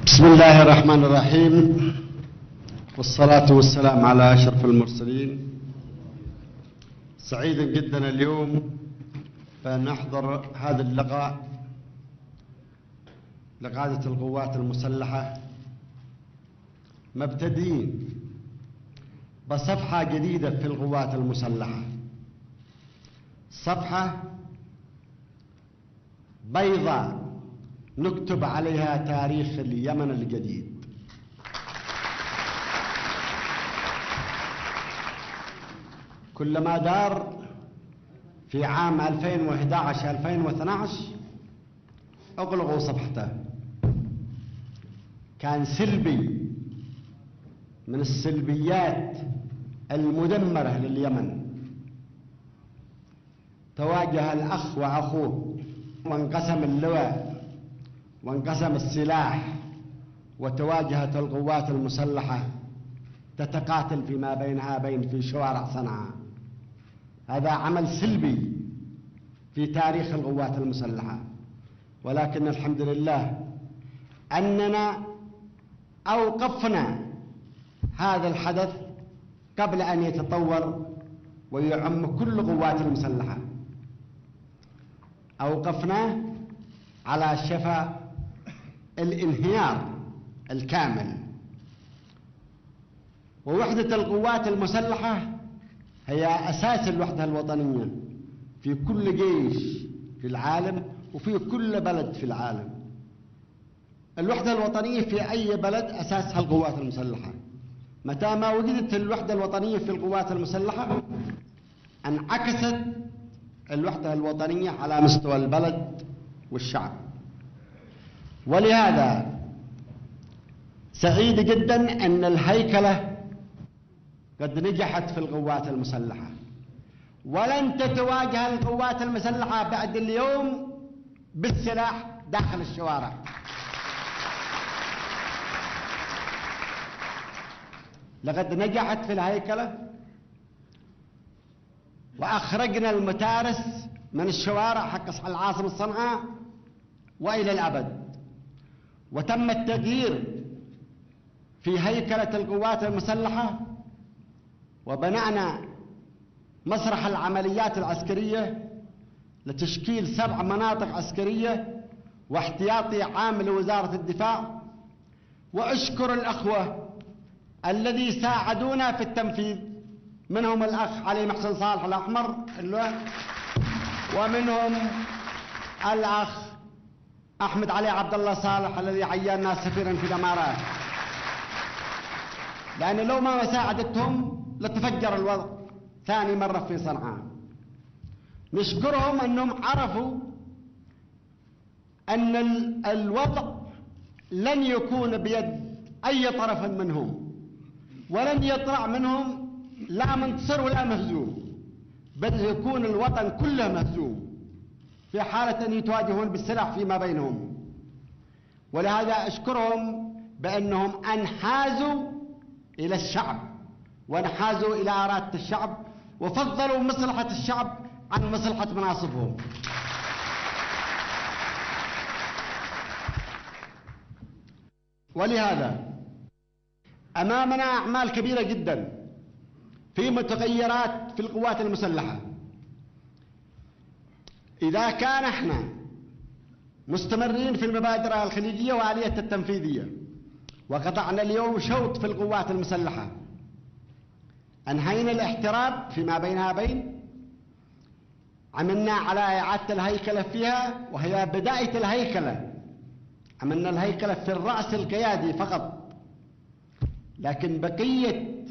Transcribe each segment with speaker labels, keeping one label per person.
Speaker 1: بسم الله الرحمن الرحيم، والصلاة والسلام على أشرف المرسلين. سعيد جدا اليوم فنحضر هذا اللقاء لقادة القوات المسلحة، مبتدئين بصفحة جديدة في القوات المسلحة، صفحة بيضاء نكتب عليها تاريخ اليمن الجديد. كلما دار في عام 2011-2012 أغلقوا صفحته. كان سلبي من السلبيات المدمرة لليمن. تواجه الأخ وأخوه وانقسم اللواء وانقسم السلاح، وتواجهت القوات المسلحة تتقاتل فيما بينها في شوارع صنعاء. هذا عمل سلبي في تاريخ القوات المسلحة، ولكن الحمد لله أننا أوقفنا هذا الحدث قبل أن يتطور ويعم كل القوات المسلحة. أوقفناه على شفا الانهيار الكامل. ووحدة القوات المسلحة هي أساس الوحدة الوطنية في كل جيش في العالم وفي كل بلد في العالم. الوحدة الوطنية في أي بلد أساسها القوات المسلحة. متى ما وجدت الوحدة الوطنية في القوات المسلحة انعكست الوحدة الوطنية على مستوى البلد والشعب. ولهذا سعيد جدا أن الهيكلة قد نجحت في القوات المسلحة، ولن تتواجه القوات المسلحة بعد اليوم بالسلاح داخل الشوارع. لقد نجحت في الهيكلة، وأخرجنا المتارس من الشوارع حق العاصمة صنعاء وإلى الأبد. وتم التغيير في هيكلة القوات المسلحة، وبنعنا مسرح العمليات العسكرية لتشكيل 7 مناطق عسكرية واحتياطي عام لوزارة الدفاع. وأشكر الأخوة الذي ساعدونا في التنفيذ، منهم الأخ علي محسن صالح الأحمر، ومنهم الأخ أحمد علي عبد الله صالح الذي عيننا سفيرا في الإمارات، لأن لو ما ساعدتهم لتفجر الوضع ثاني مرة في صنعاء. نشكرهم أنهم عرفوا أن الوضع لن يكون بيد أي طرف منهم، ولن يطلع منهم لا منتصر ولا مهزوم، بل يكون الوطن كله مهزوم في حالة أن يتواجهون بالسلاح فيما بينهم. ولهذا أشكرهم بأنهم انحازوا إلى الشعب وانحازوا إلى إرادة الشعب، وفضلوا مصلحة الشعب عن مصلحة مناصبهم. ولهذا أمامنا أعمال كبيرة جدا في متغيرات في القوات المسلحة. إذا كان احنا مستمرين في المبادرة الخليجية وآلية التنفيذية، وقطعنا اليوم شوط في القوات المسلحة، أنهينا الاحتراب فيما بينها عملنا على إعادة الهيكلة فيها، وهي بداية الهيكلة. عملنا الهيكلة في الرأس القيادي فقط، لكن بقية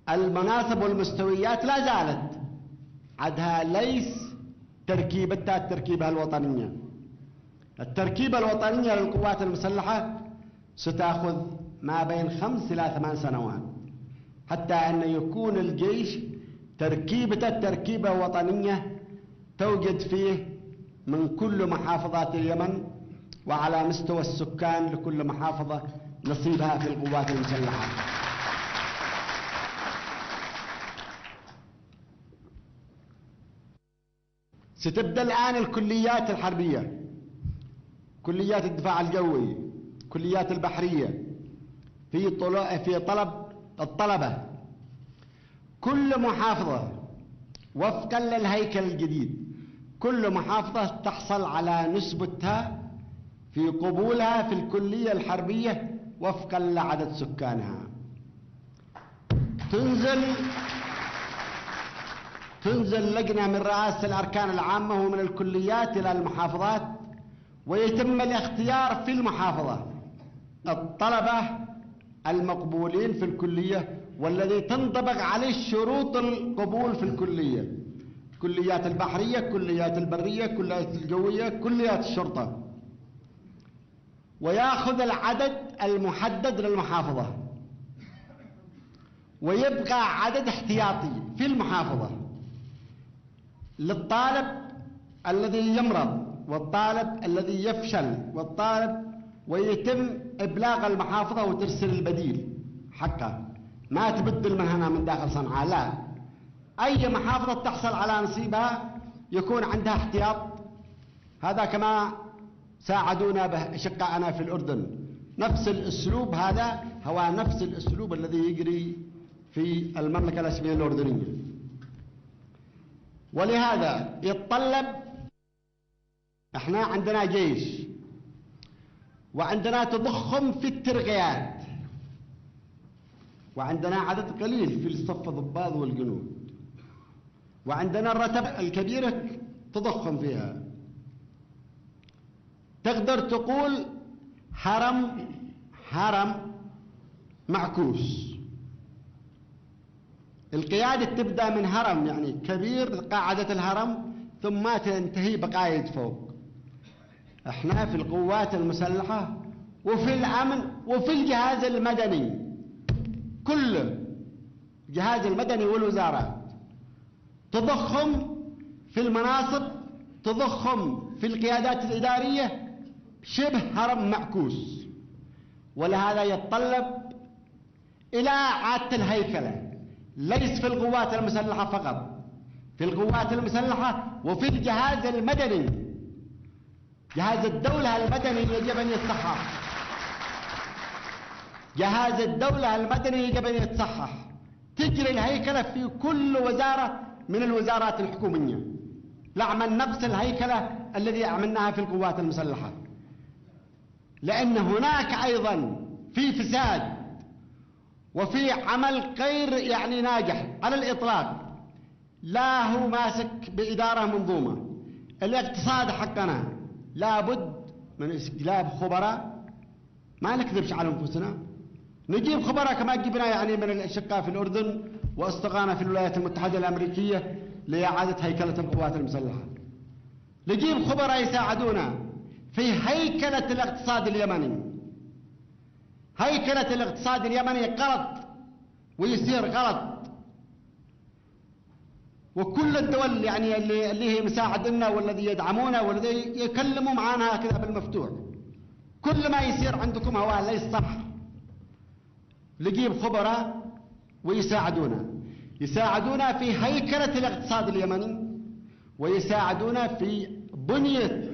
Speaker 1: المناصب والمستويات لا زالت عدها ليس تركيبتها التركيبة الوطنية. التركيبة الوطنية للقوات المسلحة ستأخذ ما بين 5 إلى 8 سنوات حتى أن يكون الجيش تركيبة التركيبة وطنية توجد فيه من كل محافظات اليمن، وعلى مستوى السكان لكل محافظة نصيبها في القوات المسلحة. ستبدأ الآن الكليات الحربية، كليات الدفاع الجوي الكليات البحرية في طلب الطلبة، كل محافظة وفقا للهيكل الجديد كل محافظة تحصل على نسبتها في قبولها في الكلية الحربية وفقا لعدد سكانها. تنزل لجنة من رئاسة الأركان العامة ومن الكليات إلى المحافظات، ويتم الاختيار في المحافظة الطلبة المقبولين في الكلية والذي تنطبق عليه شروط القبول في الكلية، كليات البحرية، كليات البرية، كليات الجوية، كليات الشرطة، ويأخذ العدد المحدد للمحافظة، ويبقى عدد احتياطي في المحافظة للطالب الذي يمرض والطالب الذي يفشل ويتم إبلاغ المحافظة وترسل البديل حقه، ما تبدل من هنا من داخل صنعاء، لا، أي محافظة تحصل على نصيبها يكون عندها احتياط. هذا كما ساعدونا به أشقائنا في الأردن، نفس الأسلوب هذا هو نفس الأسلوب الذي يجري في المملكة الإسلامية الأردنية. ولهذا يتطلب، احنا عندنا جيش وعندنا تضخم في الترقيات وعندنا عدد قليل في الصف الضباط والجنود وعندنا الرتب الكبيرة تضخم فيها، تقدر تقول هرم معكوس. القيادة تبدأ من هرم يعني كبير قاعدة الهرم ثم تنتهي بقايد فوق. احنا في القوات المسلحة وفي الأمن وفي الجهاز المدني، كل الجهاز المدني والوزارات تضخم في المناصب، تضخم في القيادات الإدارية، شبه هرم معكوس. ولهذا يتطلب إلى إعادة الهيكلة، ليس في القوات المسلحة فقط، في القوات المسلحة وفي الجهاز المدني، جهاز الدولة المدني يجب أن يتصحح، جهاز الدولة المدني يجب أن يتصحح، تجري الهيكلة في كل وزارة من الوزارات الحكومية، نعمل نفس الهيكلة الذي عملناها في القوات المسلحة، لأن هناك أيضا في فساد وفي عمل غير يعني ناجح على الإطلاق، لا هو ماسك بإدارة منظومة. الاقتصاد حقنا لابد من استجلاب خبراء، ما نكذبش على أنفسنا، نجيب خبراء كما جبنا يعني من الأشقاء في الأردن واستقانا في الولايات المتحدة الأمريكية لإعادة هيكلة القوات المسلحة، نجيب خبراء يساعدونا في هيكلة الاقتصاد اليمني. هيكلة الاقتصاد اليمني غلط ويصير غلط، وكل الدول يعني اللي هي مساعدنا والذي يدعمونا والذي يكلموا معنا كذا بالمفتوح، كل ما يصير عندكم هو ليس صح. نجيب خبراء يساعدونا في هيكلة الاقتصاد اليمني، ويساعدونا في بنية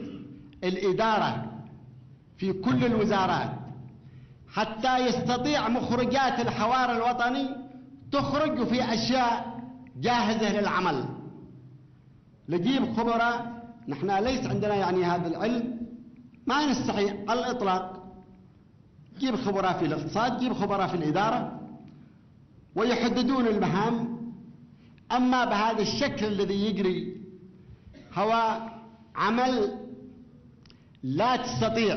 Speaker 1: الإدارة في كل الوزارات، حتى يستطيع مخرجات الحوار الوطني تخرج في أشياء جاهزة للعمل. نجيب خبراء، نحن ليس عندنا يعني هذا العلم، ما نستطيع على الإطلاق. جيب خبراء في الاقتصاد، جيب خبراء في الإدارة، ويحددون المهام. أما بهذا الشكل الذي يجري هو عمل لا تستطيع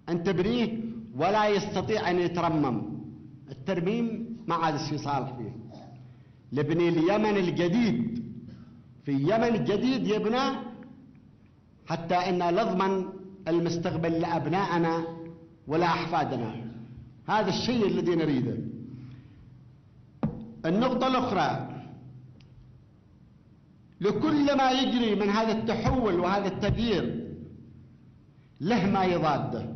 Speaker 1: أن تبنيه ولا يستطيع أن يترمم. الترميم ما عاد شيء صالح فيه. لبني اليمن الجديد، في يمن جديد يبنى حتى أن نضمن المستقبل لأبنائنا ولا أحفادنا. هذا الشيء الذي نريده. النقطة الأخرى، لكل ما يجري من هذا التحول وهذا التغيير له ما يضاده،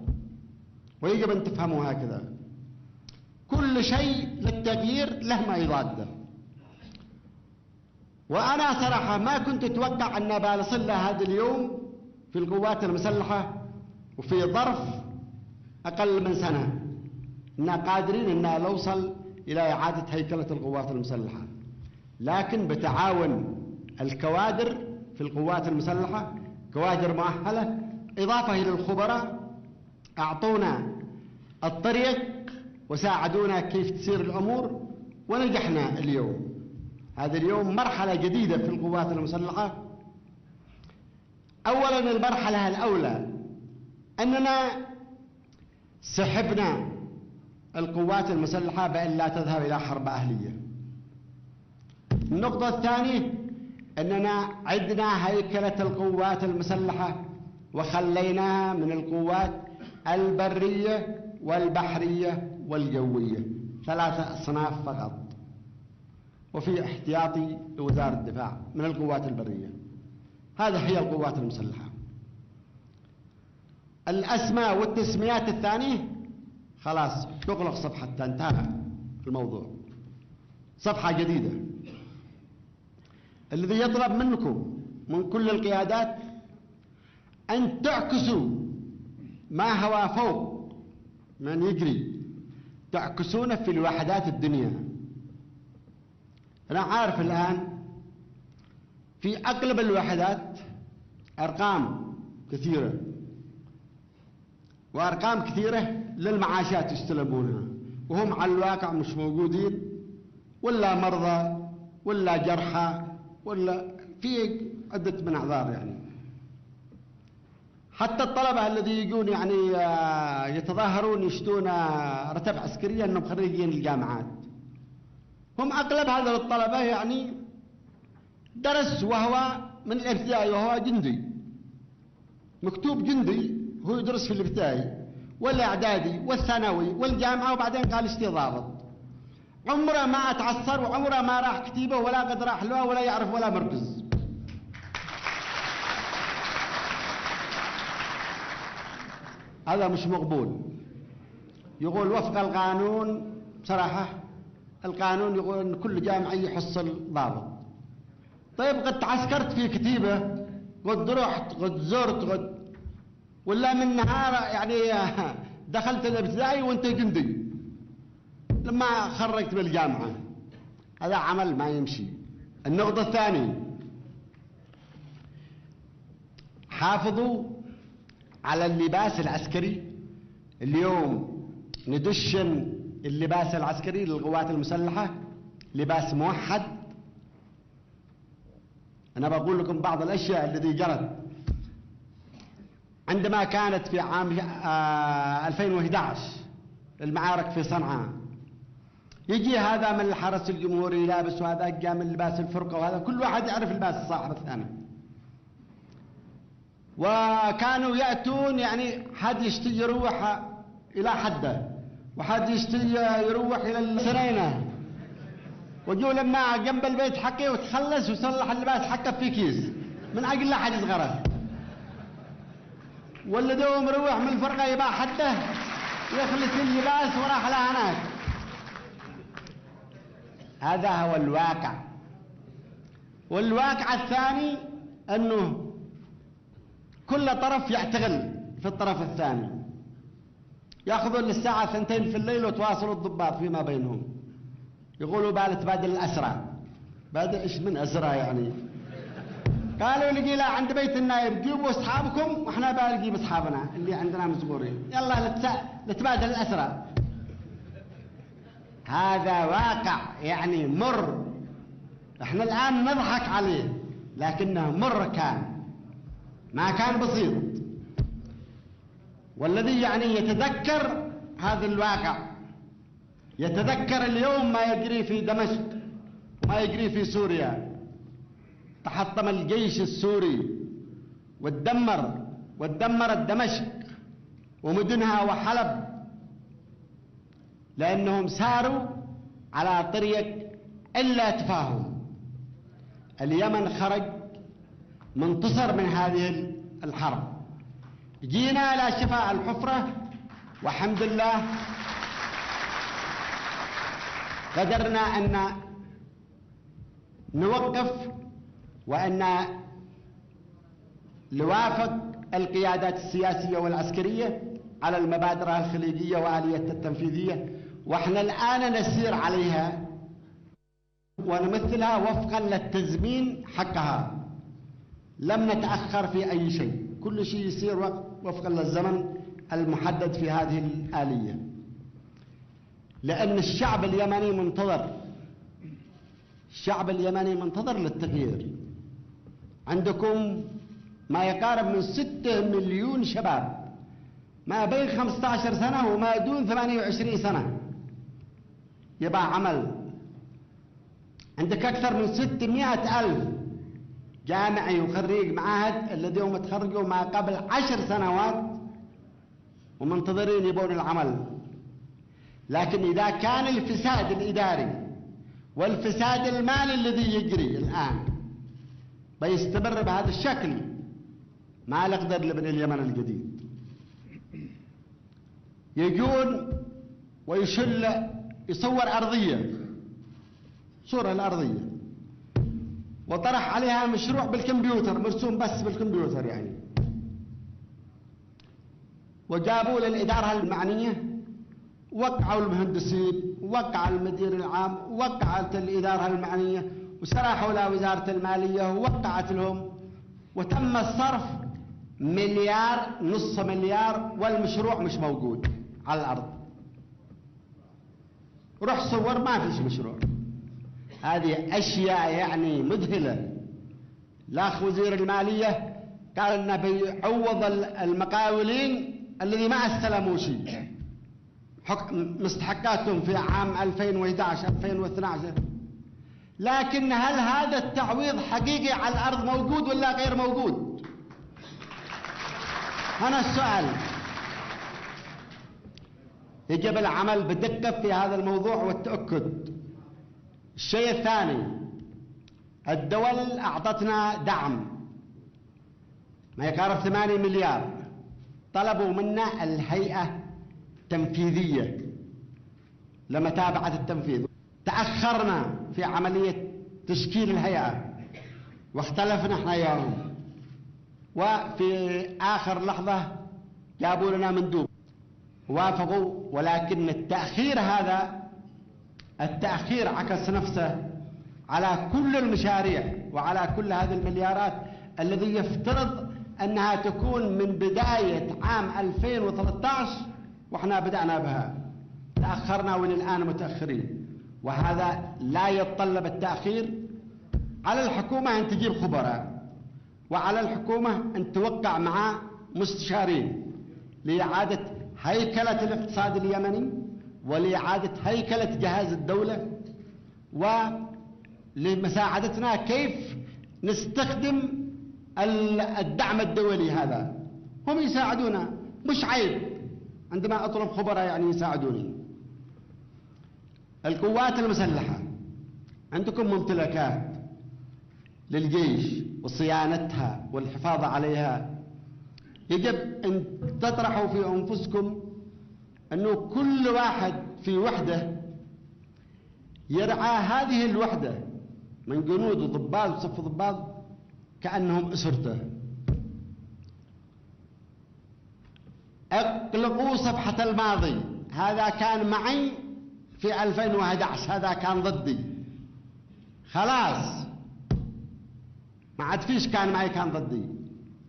Speaker 1: ويجب أن تفهموا هكذا. كل شيء للتغيير له ما يضاده. وأنا صراحة ما كنت أتوقع أن بنصل هذا اليوم في القوات المسلحة وفي ظرف أقل من سنة إننا قادرين إن نوصل إلى إعادة هيكلة القوات المسلحة، لكن بتعاون الكوادر في القوات المسلحة، كوادر مؤهلة إضافة إلى الخبراء أعطونا الطريق وساعدونا كيف تسير الأمور، ونجحنا اليوم. هذا اليوم مرحلة جديدة في القوات المسلحة. أولا المرحلة الأولى أننا سحبنا القوات المسلحة بأن لا تذهب إلى حرب أهلية. النقطة الثانية أننا عدنا هيكلة القوات المسلحة وخليناها من القوات البرية والبحرية والجوية، 3 أصناف فقط، وفي احتياطي لوزارة الدفاع من القوات البرية. هذه هي القوات المسلحة. الأسماء والتسميات الثانية خلاص نغلق صفحة، انتهى الموضوع، صفحة جديدة. الذي يطلب منكم من كل القيادات أن تعكسوا ما هو فوق من يجري، تعكسونه في الوحدات الدنيا. أنا عارف الآن في أغلب الوحدات أرقام كثيرة، وأرقام كثيرة للمعاشات يستلمونها، وهم على الواقع مش موجودين، ولا مرضى ولا جرحى ولا في عدة من أعذار. يعني حتى الطلبة الذي يجون يعني يتظاهرون يشتون رتب عسكرية أنهم خريجين الجامعات، هم أغلب هذا الطلبة يعني درس وهو من الابتدائي وهو جندي، مكتوب جندي، هو يدرس في الابتدائي والإعدادي والثانوي والجامعة، وبعدين قال اشتي ضابط. عمره ما اتعصر وعمره ما راح كتيبه ولا قد راح له ولا يعرف ولا مركز. هذا مش مقبول. يقول وفق القانون، بصراحة القانون يقول ان كل جامعي يحصل ضابط. طيب قد تعسكرت في كتيبة، قد رحت قد زرت قد، ولا من نهار يعني دخلت الابتدائي وانت جندي لما خرجت بالجامعة، هذا عمل ما يمشي. النقطة الثانية، حافظوا على اللباس العسكري. اليوم ندشن اللباس العسكري للقوات المسلحة لباس موحد. أنا بقول لكم بعض الأشياء التي جرت عندما كانت في عام 2011 المعارك في صنعاء. يجي هذا من الحرس الجمهوري لابس، وهذا جاء من لباس الفرقة، وهذا كل واحد يعرف لباس صاحب الثاني. وكانوا يأتون يعني حد يشتي يروح إلى حده، وحد يشتي يروح إلى السرينة، وجوا لما جنب البيت حقي وتخلص وصلح اللباس حقه في كيس من أجل لا حد يصغره، واللي دوم مروح من الفرقة يباع حده يخلص اللباس وراح لهناك. هذا هو الواقع. والواقع الثاني أنه كل طرف يعتغل في الطرف الثاني، يأخذون للساعة 2 في الليل وتواصلوا الضباط فيما بينهم، يقولوا بالتبادل الأسرى. بادل إيش من أسرى يعني؟ قالوا نجي لا عند بيت النائب جيبوا أصحابكم وإحنا بنجيب أصحابنا اللي عندنا مزبورين، يلا نتبادل الأسرى. هذا واقع يعني مر، احنا الآن نضحك عليه لكنه مر، كان ما كان بسيط. والذي يعني يتذكر هذا الواقع يتذكر اليوم ما يجري في دمشق، ما يجري في سوريا. تحطم الجيش السوري ودمر دمشق ومدنها وحلب، لأنهم ساروا على طريق إلا تفاهم. اليمن خرج منتصر من هذه الحرب. جينا إلى شفاء الحفرة، والحمد لله قدرنا أن نوقف وأن نوافق القيادات السياسية والعسكرية على المبادرة الخليجية وآلية التنفيذية، واحنا الآن نسير عليها ونمثلها وفقا للتزمين حقها. لم نتأخر في أي شيء، كل شيء يسير وفقا للزمن المحدد في هذه الآلية، لأن الشعب اليمني منتظر، الشعب اليمني منتظر للتغيير. عندكم ما يقارب من 6 مليون شباب ما بين 15 سنة وما دون 28 سنة يبقى عمل. عندك أكثر من 600 ألف جامعي وخريج معاهد الذين تخرجوا ما قبل 10 سنوات ومنتظرين يبون العمل. لكن إذا كان الفساد الإداري والفساد المالي الذي يجري الآن بيستمر بهذا الشكل، ما نقدر نبني اليمن الجديد. يجون ويشل يصور أرضية، صورة الأرضية، وطرح عليها مشروع بالكمبيوتر، مرسوم بس بالكمبيوتر يعني، وجابوا للإدارة المعنية، وقعوا المهندسين، وقع المدير العام، وقعت الإدارة المعنية، وسرحوا إلى وزارة المالية ووقعت لهم، وتم الصرف مليار، نص مليار، والمشروع مش موجود على الأرض. روح صور ما فيش مشروع. هذه أشياء يعني مذهلة. الأخ وزير المالية قال إنه بيعوض المقاولين الذي ما استلموا شيء مستحقاتهم في عام 2011 2012. لكن هل هذا التعويض حقيقي على الأرض موجود ولا غير موجود؟ هنا السؤال. يجب العمل بدقة في هذا الموضوع والتأكد. الشيء الثاني، الدول أعطتنا دعم ما يقارب 8 مليار، طلبوا منا الهيئة التنفيذية لمتابعة التنفيذ. تأخرنا في عملية تشكيل الهيئة واختلفنا احنا يوم، وفي آخر لحظة جابوا لنا مندوب وافقوا. ولكن التأخير هذا، التأخير عكس نفسه على كل المشاريع وعلى كل هذه المليارات الذي يفترض أنها تكون من بداية عام 2013 وإحنا بدأنا بها. تأخرنا وللآن متأخرين، وهذا لا يتطلب التأخير. على الحكومة أن تجيب خبراء، وعلى الحكومة أن توقع مع مستشارين لإعادة هيكلة الاقتصاد اليمني ولإعادة هيكلة جهاز الدولة، ولمساعدتنا كيف نستخدم الدعم الدولي هذا. هم يساعدونا، مش عيب عندما أطلب خبراء يعني يساعدوني. القوات المسلحة عندكم ممتلكات للجيش وصيانتها والحفاظ عليها. يجب أن تطرحوا في أنفسكم أنه كل واحد في وحدة يرعى هذه الوحدة من جنود وضباط وصف ضباط كأنهم أسرته. اغلقوا صفحة الماضي، هذا كان معي في 2011، هذا كان ضدي، خلاص ما عاد فيش كان معي كان ضدي.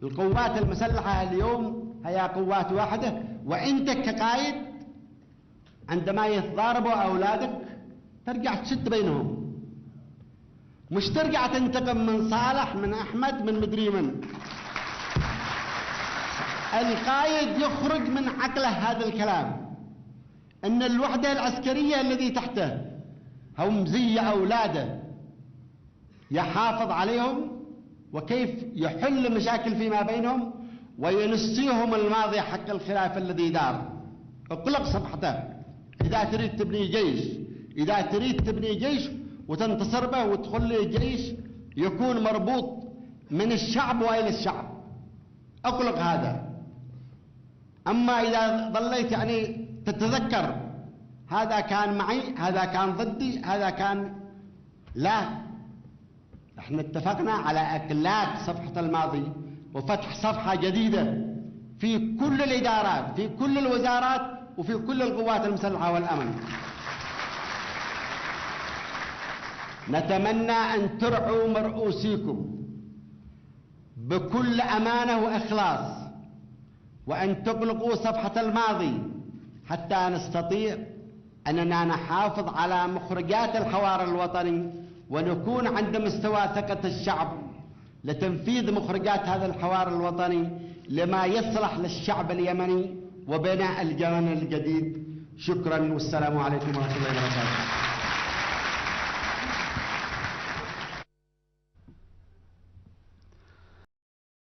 Speaker 1: القوات المسلحة اليوم هي قوات واحدة، وأنت كقائد عندما يتضاربوا أولادك ترجع تشد بينهم، مش ترجع تنتقم من صالح من أحمد من مدري من. القائد يخرج من عقله هذا الكلام، أن الوحدة العسكرية الذي تحته هم زي أولاده، يحافظ عليهم وكيف يحل مشاكل فيما بينهم وينسيهم الماضي حق الخلاف الذي دار. اغلق صفحته. إذا تريد تبني جيش، إذا تريد تبني جيش وتنتصر به وتدخل لي جيش يكون مربوط من الشعب وإلى الشعب، اغلق هذا. أما إذا ظليت يعني تتذكر هذا كان معي، هذا كان ضدي، هذا كان، لا، احنا اتفقنا على اغلاق صفحة الماضي وفتح صفحة جديدة في كل الإدارات، في كل الوزارات، وفي كل القوات المسلحة والأمن. نتمنى أن ترعوا مرؤوسيكم بكل أمانة وإخلاص، وأن تغلقوا صفحة الماضي حتى نستطيع أننا نحافظ على مخرجات الحوار الوطني ونكون عند مستوى ثقة الشعب لتنفيذ مخرجات هذا الحوار الوطني لما يصلح للشعب اليمني وبناء اليمن الجديد. شكرا والسلام عليكم ورحمة الله وبركاته.